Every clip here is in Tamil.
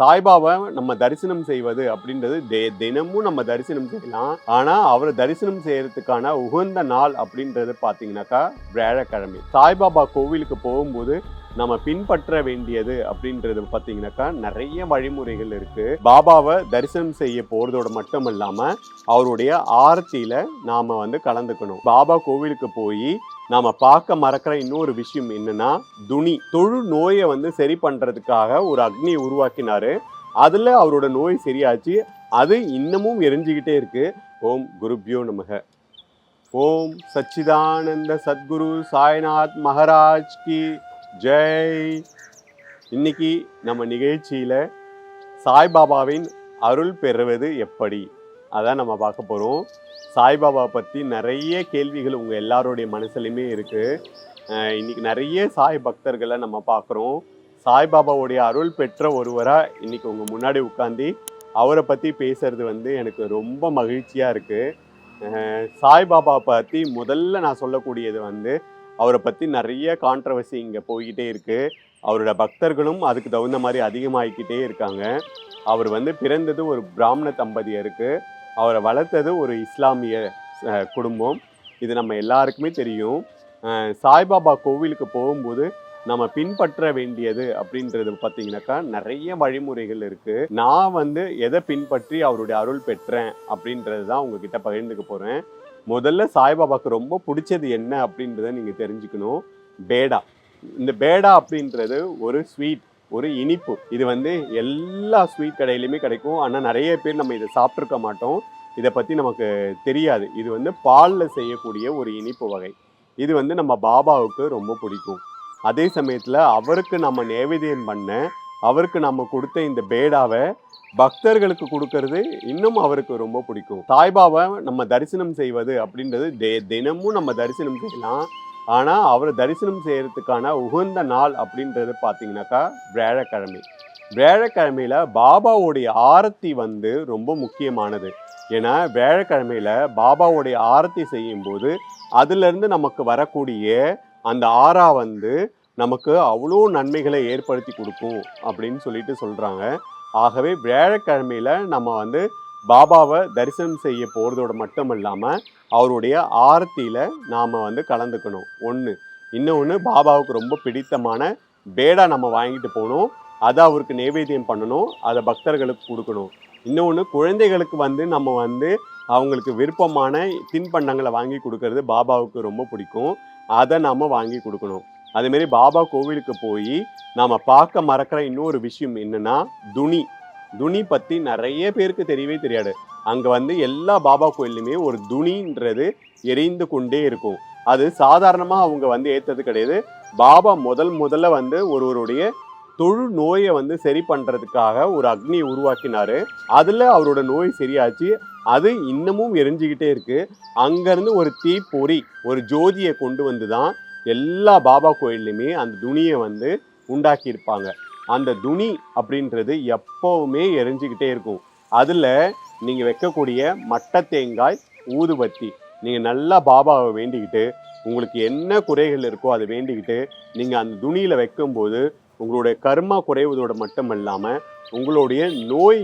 சாய்பாபா நம்ம தரிசனம் செய்வது அப்படின்றது தினமும் நம்ம தரிசனம் செய்யலாம். ஆனா அவரை தரிசனம் செய்யறதுக்கான உகந்த நாள் அப்படின்றது பாத்தீங்கன்னாக்கா வியாழக்கிழமை. சாய்பாபா கோவிலுக்கு போகும்போது நம்ம பின்பற்ற வேண்டியது அப்படின்றது பாத்தீங்கன்னாக்கா நிறைய வழிமுறைகள் இருக்கு. பாபாவை தரிசனம் செய்ய போறதோட மட்டும் இல்லாம அவருடைய ஆரத்தியில நாம கலந்துக்கணும். பாபா கோவிலுக்கு போய் நாம பார்க்க மறக்கிற இன்னொரு விஷயம் என்னன்னா தொழு நோயை சரி பண்றதுக்காக ஒரு அக்னியை உருவாக்கினாரு. அதுல அவரோட நோய் சரியாச்சு. அது இன்னமும் எரிஞ்சுக்கிட்டே இருக்கு. ஓம் குருப்யோ நமக. ஓம் சச்சிதானந்த சத்குரு சாய்நாத் மகாராஜ் கி ஜெய். இன்னைக்கு நம்ம நிகழ்ச்சியில சாய்பாபாவின் அருள் பெறுவது எப்படி அதான் நம்ம பார்க்க போறோம். சாய்பாபா பற்றி நிறைய கேள்விகள் உங்கள் எல்லாருடைய மனசுலையுமே இருக்குது. இன்னைக்கு நிறைய சாய் பக்தர்களை நம்ம பார்க்குறோம். சாய்பாபாவுடைய அருள் பெற்ற ஒருவராக இன்னைக்கு உங்கள் முன்னாடி உட்காந்து அவரை பற்றி பேசுறது எனக்கு ரொம்ப மகிழ்ச்சியாக இருக்குது. சாய்பாபா பற்றி முதல்ல நான் சொல்லக்கூடியது அவரை பற்றி நிறைய கான்ட்ரவர்சி இங்கே போய்கிட்டே இருக்குது. அவரோட பக்தர்களும் அதுக்கு தகுந்த மாதிரி அதிகமாகிக்கிட்டே இருக்காங்க. அவர் பிறந்தது ஒரு பிராமண தம்பதியருக்கு. அவரை வளர்த்தது ஒரு இஸ்லாமிய குடும்பம். இது நம்ம எல்லாருக்குமே தெரியும். சாய்பாபா கோவிலுக்கு போகும்போது நம்ம பின்பற்ற வேண்டியது அப்படின்றது பார்த்தீங்கன்னாக்கா நிறைய வழிமுறைகள் இருக்குது. நான் எதை பின்பற்றி அவருடைய அருள் பெற்றேன் அப்படின்றது தான் உங்ககிட்ட பகிர்ந்துக்க போகிறேன். முதல்ல சாய்பாபாவுக்கு ரொம்ப பிடிச்சது என்ன அப்படின்றத நீங்கள் தெரிஞ்சுக்கணும். பேடா. இந்த பேடா அப்படின்றது ஒரு ஸ்வீட், ஒரு இனிப்பு. இது எல்லா ஸ்வீட் கடையிலையுமே கிடைக்கும். ஆனால் நிறைய பேர் நம்ம இதை சாப்பிட்ருக்க மாட்டோம். இதை பற்றி நமக்கு தெரியாது. இது பாலில் செய்யக்கூடிய ஒரு இனிப்பு வகை. இது நம்ம பாபாவுக்கு ரொம்ப பிடிக்கும். அதே சமயத்தில் அவருக்கு நம்ம நைவேத்தியம் பண்ண, அவருக்கு நம்ம கொடுத்த இந்த பேடாவை பக்தர்களுக்கு கொடுக்கறது இன்னும் அவருக்கு ரொம்ப பிடிக்கும். சாய்பாபா நம்ம தரிசனம் செய்வது அப்படின்றது தினமும் நம்ம தரிசனம் செய்யலாம். ஆனால் அவரை தரிசனம் செய்யறதுக்கான உகந்த நாள் அப்படின்றது பார்த்தீங்கன்னாக்கா வியாழக்கிழமை. வியாழக்கிழமையில பாபாவுடைய ஆரத்தி ரொம்ப முக்கியமானது. ஏன்னா வியாழக்கிழமையில பாபாவுடைய ஆரத்தி செய்யும்போது அதுலேருந்து நமக்கு வரக்கூடிய அந்த ஆறா நமக்கு அவ்வளோ நன்மைகளை ஏற்படுத்தி கொடுக்கும் அப்படின்னு சொல்கிறாங்க. ஆகவே வியாழக்கிழமையில நம்ம பாபாவை தரிசனம் செய்ய போகிறதோட மட்டும் இல்லாமல் அவருடைய ஆரத்தியில் நாம் கலந்துக்கணும். ஒன்று. இன்னொன்று, பாபாவுக்கு ரொம்ப பிடித்தமான பேடா நம்ம வாங்கிட்டு போகணும். அதை அவருக்கு நைவேத்தியம் பண்ணணும். அதை பக்தர்களுக்கு கொடுக்கணும். இன்னொன்று, குழந்தைகளுக்கு நம்ம அவங்களுக்கு விருப்பமான தின்பண்டங்களை வாங்கி கொடுக்கறது பாபாவுக்கு ரொம்ப பிடிக்கும். அதை நாம் வாங்கி கொடுக்கணும். அதேமாரி பாபா கோவிலுக்கு போய் நாம் பார்க்க மறக்கிற இன்னொரு விஷயம் என்னென்னா துணி பற்றி நிறைய பேருக்கு தெரியவே தெரியாது. அங்கே எல்லா பாபா கோயிலுமே ஒரு துணின்றது எரிந்து கொண்டே இருக்கும். அது சாதாரணமாக அவங்க ஏற்றது கிடையாது. பாபா முதல்ல ஒருவருடைய தொழு நோயை சரி பண்ணுறதுக்காக ஒரு அக்னியை உருவாக்கினாரு. அதில் அவரோட நோய் சரியாச்சு. அது இன்னமும் எரிஞ்சுக்கிட்டே இருக்கு. அங்கேருந்து ஒரு தீப்பொறி, ஒரு ஜோதியை கொண்டு தான் எல்லா பாபா கோயில்லையுமே அந்த துணியை உண்டாக்கியிருப்பாங்க. அந்த துணி அப்படின்றது எப்போவுமே எரிஞ்சுக்கிட்டே இருக்கும். அதில் நீங்கள் வைக்கக்கூடிய மட்டை தேங்காய், ஊதுபத்தி, நீங்கள் நல்லா பாபாவை வேண்டிக்கிட்டு உங்களுக்கு என்ன குறைகள் இருக்கோ அதை வேண்டிக்கிட்டு நீங்கள் அந்த துணியில் வைக்கும்போது உங்களுடைய கர்மா குறைவதோடு மட்டும் இல்லாமல் உங்களுடைய நோய்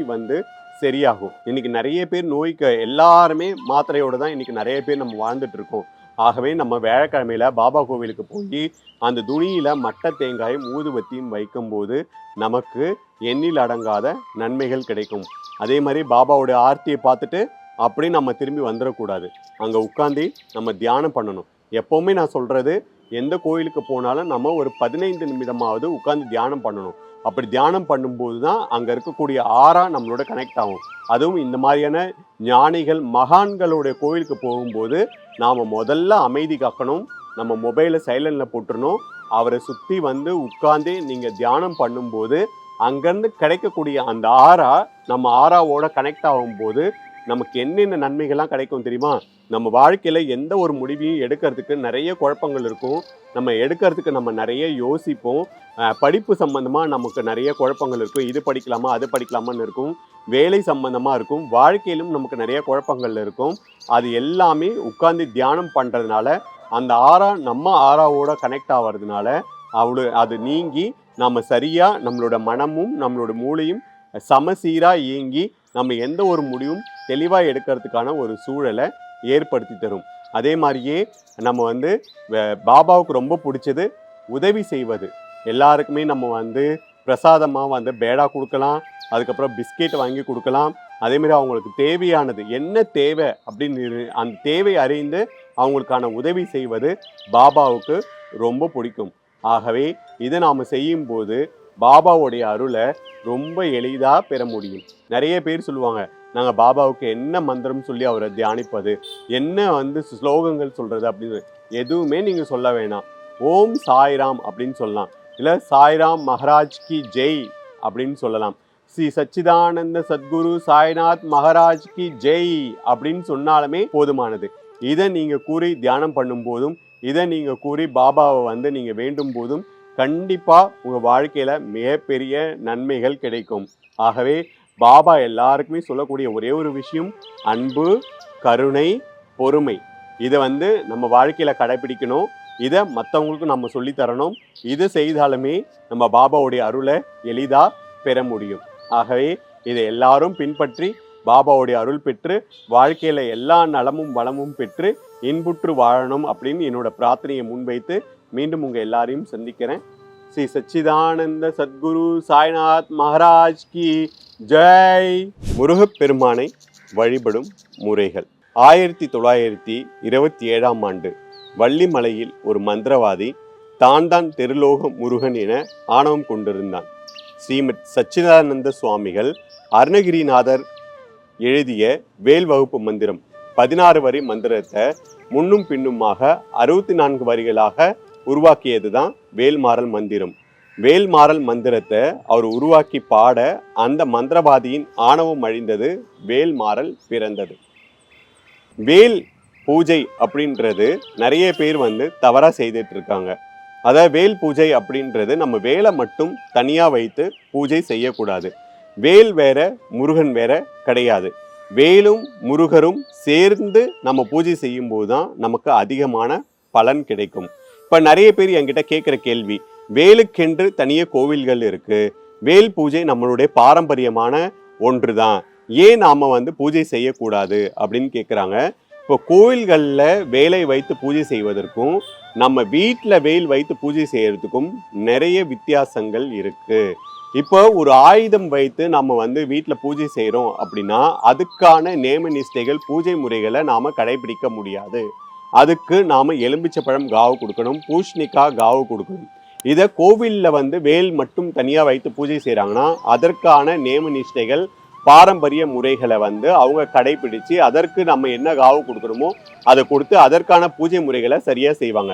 சரியாகும். இன்னைக்கு நிறைய பேர் நோய்க்கு எல்லாருமே மாத்திரையோடு தான் இன்னைக்கு நிறைய பேர் நம்ம வாழ்ந்துட்டு இருக்கோம். ஆகவே நம்ம வியாழக்கிழமையில பாபா கோவிலுக்கு போய் அந்த துணியில மட்டை தேங்காயும் ஊதுபத்தியும் வைக்கும்போது நமக்கு எண்ணில் அடங்காத நன்மைகள் கிடைக்கும். அதே மாதிரி பாபாவோட ஆர்த்தியை பார்த்துட்டு அப்படி நம்ம திரும்பி வந்துடக்கூடாது. அங்கே உட்காந்து நம்ம தியானம் பண்ணணும். எப்போவுமே நான் சொல்கிறது, எந்த கோயிலுக்கு போனாலும் நம்ம ஒரு 15 நிமிடமாவது உட்காந்து தியானம் பண்ணணும். அப்படி தியானம் பண்ணும்போது தான் அங்கே இருக்கக்கூடிய ஆறா நம்மளோட கனெக்ட் ஆகும். அதுவும் இந்த மாதிரியான ஞானிகள், மகான்களுடைய கோயிலுக்கு போகும்போது நாம் முதல்ல அமைதி காக்கணும். நம்ம மொபைலை சைலண்டில் போட்டுடணும். அவரை சுற்றி உட்காந்து நீங்கள் தியானம் பண்ணும்போது அங்கேருந்து கிடைக்கக்கூடிய அந்த ஆறா நம்ம ஆறாவோட கனெக்ட் ஆகும்போது நமக்கு என்னென்ன நன்மைகள்லாம் கிடைக்கும் தெரியுமா? நம்ம வாழ்க்கையில் எந்த ஒரு முடிவையும் எடுக்கிறதுக்கு நிறைய குழப்பங்கள் இருக்கும். நம்ம எடுக்கிறதுக்கு நம்ம நிறைய யோசிப்போம். படிப்பு சம்மந்தமாக நமக்கு நிறைய குழப்பங்கள் இருக்கும். இது படிக்கலாமா, அது படிக்கலாமான்னு இருக்கும். வேலை சம்மந்தமாக இருக்கும். வாழ்க்கையிலும் நமக்கு நிறைய குழப்பங்கள் இருக்கும். அது எல்லாமே உட்கார்ந்து தியானம் பண்ணுறதுனால அந்த ஆறா நம்ம ஆறாவோட கனெக்ட் ஆகிறதுனால அது நீங்கி நம்ம சரியாக நம்மளோட மனமும் நம்மளோட மூளையும் சமசீராக இயங்கி நம்ம எந்த ஒரு முடிவும் தெளிவாக எடுக்கிறதுக்கான ஒரு சூழலை ஏற்படுத்தி தரும். அதே மாதிரியே நம்ம வந்து பாபாவுக்கு ரொம்ப பிடிச்சது உதவி செய்வது. எல்லாருக்குமே நம்ம வந்து பிரசாதமாக வந்து பேடா கொடுக்கலாம், அதுக்கப்புறம் பிஸ்கெட் வாங்கி கொடுக்கலாம். அதேமாரி அவங்களுக்கு தேவையானது என்ன தேவை அப்படின்னு அந்த தேவை அறிந்து அவங்களுக்கான உதவி செய்வது பாபாவுக்கு ரொம்ப பிடிக்கும். ஆகவே இதை நாம் செய்யும்போது பாபாவுடைய அருளை ரொம்ப எளிதாக பெற முடியும். நிறைய பேர் சொல்லுவாங்க, நாங்கள் பாபாவுக்கு என்ன மந்திரம் சொல்லி அவரை தியானிப்பது, என்ன வந்து ஸ்லோகங்கள் சொல்கிறது அப்படின்னு. எதுவுமே நீங்கள் சொல்ல வேணாம். ஓம் சாய்ராம் அப்படின்னு சொல்லலாம், இல்லை சாய்ராம் மகாராஜ் கி ஜெய் அப்படின்னு சொல்லலாம். ஸ்ரீ சச்சிதானந்த சத்குரு சாய்நாத் மகாராஜ் கி ஜெய் அப்படின்னு சொன்னாலுமே போதுமானது. இதை நீங்கள் கூறி தியானம் பண்ணும் போதும், இதை நீங்கள் கூறி பாபாவை வந்து நீங்கள் வேண்டும் போதும் கண்டிப்பாக உங்கள் வாழ்க்கையில் மிகப்பெரிய நன்மைகள் கிடைக்கும். ஆகவே பாபா எல்லாருக்குமே சொல்லக்கூடிய ஒரே ஒரு விஷயம் அன்பு, கருணை, பொறுமை. இதை வந்து நம்ம வாழ்க்கையில் கடைபிடிக்கணும். இதை மற்றவங்களுக்கும் நம்ம சொல்லித்தரணும். இது செய்தாலுமே நம்ம பாபாவுடைய அருளை எளிதாக பெற முடியும். ஆகவே இதை எல்லாரும் பின்பற்றி பாபாவுடைய அருள் பெற்று வாழ்க்கையில் எல்லா நலமும் வளமும் பெற்று இன்புற்று வாழணும் அப்படின்னு என்னோட பிரார்த்தனையை முன்வைத்து மீண்டும் உங்கள் எல்லாரையும் சந்திக்கிறேன். ஸ்ரீ சச்சிதானந்த சத்குரு சாய்நாத் மகாராஜ் கி ஜெய். முருகப்பெருமானை வழிபடும் முறைகள். 1927ஆம் ஆண்டு வள்ளிமலையில் ஒரு மந்திரவாதி தான் திருலோக முருகன் என ஆணவம் கொண்டிருந்தான். ஸ்ரீமத் சச்சிதானந்த சுவாமிகள் அருணகிரிநாதர் எழுதிய வேல் வகுப்பு மந்திரம் 16 வரி மந்திரத்தை முன்னும் பின்னுமாக 64 வரிகளாக உருவாக்கியது தான் வேல்மாறல் மந்திரம். வேல்மாறல் மந்திரத்தை அவர் உருவாக்கி பாட அந்த மந்திரவாதியின் ஆணவம் அழிந்தது, வேல்மாறல் பிறந்தது. வேல் பூஜை அப்படின்றது நிறைய பேர் வந்து தவறாக செய்துட்டு இருக்காங்க. அதாவது வேல் பூஜை அப்படின்றது நம்ம வேலை மட்டும் தனியாக வைத்து பூஜை செய்யக்கூடாது. வேல் வேற முருகன் வேற கிடையாது. வேலும் முருகரும் சேர்ந்து நம்ம பூஜை செய்யும்போது தான் நமக்கு அதிகமான பலன் கிடைக்கும். இப்போ நிறைய பேர் என்கிட்ட கேட்குற கேள்வி, வேலுக்கென்று தனியே கோவில்கள் இருக்கு, வேல் பூஜை நம்மளுடைய பாரம்பரியமான ஒன்று தான், ஏன் நாம் வந்து பூஜை செய்யக்கூடாது அப்படின்னு கேட்குறாங்க. இப்போ கோவில்களில் வேலை வைத்து பூஜை செய்வதற்கும் நம்ம வீட்டில் வேல் வைத்து பூஜை செய்யறதுக்கும் நிறைய வித்தியாசங்கள் இருக்கு. இப்போ ஒரு ஆயுதம் வைத்து நம்ம வந்து வீட்டில் பூஜை செய்கிறோம் அப்படின்னா அதுக்கான நேம நிஷ்டைகள், பூஜை முறைகளை நாம் கடைபிடிக்க முடியாது. அதுக்கு நாம் எலும்பிச்சப்பழம் காவு கொடுக்கணும், பூஷ்ணிக்காய் காவு கொடுக்கணும். இதை கோவிலில் வந்து வேல் மட்டும் தனியாக வைத்து பூஜை செய்கிறாங்கன்னா அதற்கான நேம நிஷ்டைகள், பாரம்பரிய முறைகளை வந்து அவங்க கடைபிடிச்சு அதற்கு நம்ம என்ன காவு கொடுக்கணுமோ அதை கொடுத்து அதற்கான பூஜை முறைகளை சரியாக செய்வாங்க.